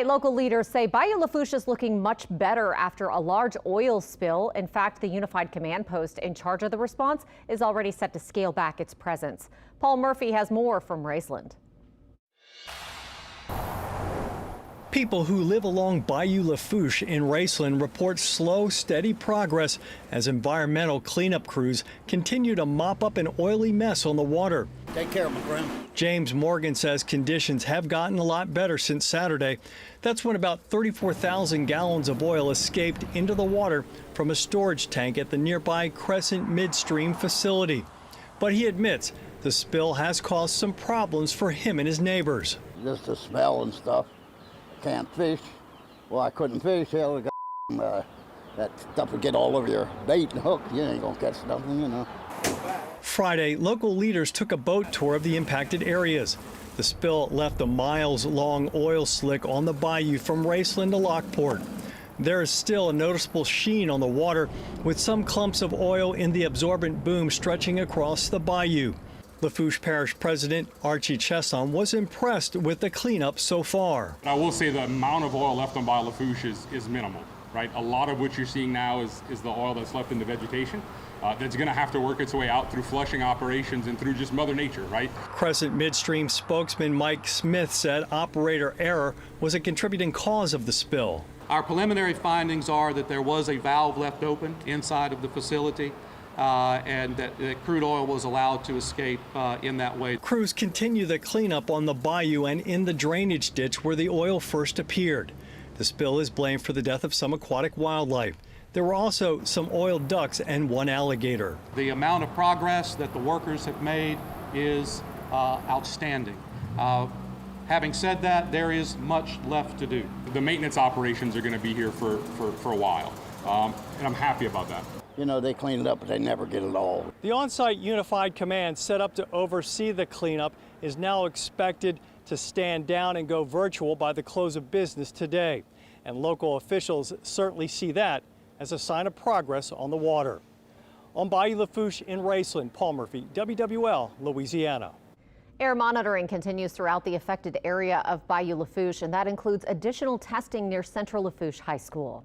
Local leaders say Bayou Lafourche is looking much better after a large oil spill. In fact, the Unified Command Post in charge of the response is already set to scale back its presence. Paul Murphy has more from Raceland. People who live along Bayou Lafourche in Raceland report slow, steady progress as environmental cleanup crews continue to mop up an oily mess on the water. Take care, my friend. James Morgan says conditions have gotten a lot better since Saturday. That's when about 34,000 gallons of oil escaped into the water from a storage tank at the nearby Crescent Midstream facility. But he admits the spill has caused some problems for him and his neighbors. Just the smell and stuff. Can't fish. Well, I couldn't fish. Hell, that stuff would get all over your bait and hook. You ain't gonna catch nothing, you know. Friday, local leaders took a boat tour of the impacted areas. The spill left a miles-long oil slick on the bayou from Raceland to Lockport. There is still a noticeable sheen on the water, with some clumps of oil in the absorbent boom stretching across the bayou. Lafourche Parish President Archie Chesson was impressed with the cleanup so far. I will say the amount of oil left on Bayou Lafourche is minimal, right? A lot of what you're seeing now is the oil that's left in the vegetation. That's going to have to work its way out through flushing operations and through just Mother Nature, right? Crescent Midstream spokesman Mike Smith said operator error was a contributing cause of the spill. Our preliminary findings are that there was a valve left open inside of the facility and that crude oil was allowed to escape in that way. Crews continue the cleanup on the bayou and in the drainage ditch where the oil first appeared. The spill is blamed for the death of some aquatic wildlife. There were also some oiled ducks and one alligator. The amount of progress that the workers have made is outstanding. Having said that, there is much left to do. The maintenance operations are going to be here for a while, and I'm happy about that. You know, they clean it up, but they never get it all. The on-site Unified Command set up to oversee the cleanup is now expected to stand down and go virtual by the close of business today. And local officials certainly see that as a sign of progress on the water. On Bayou Lafourche in Raceland, Paul Murphy, WWL, Louisiana. Air monitoring continues throughout the affected area of Bayou Lafourche, and that includes additional testing near Central Lafourche High School.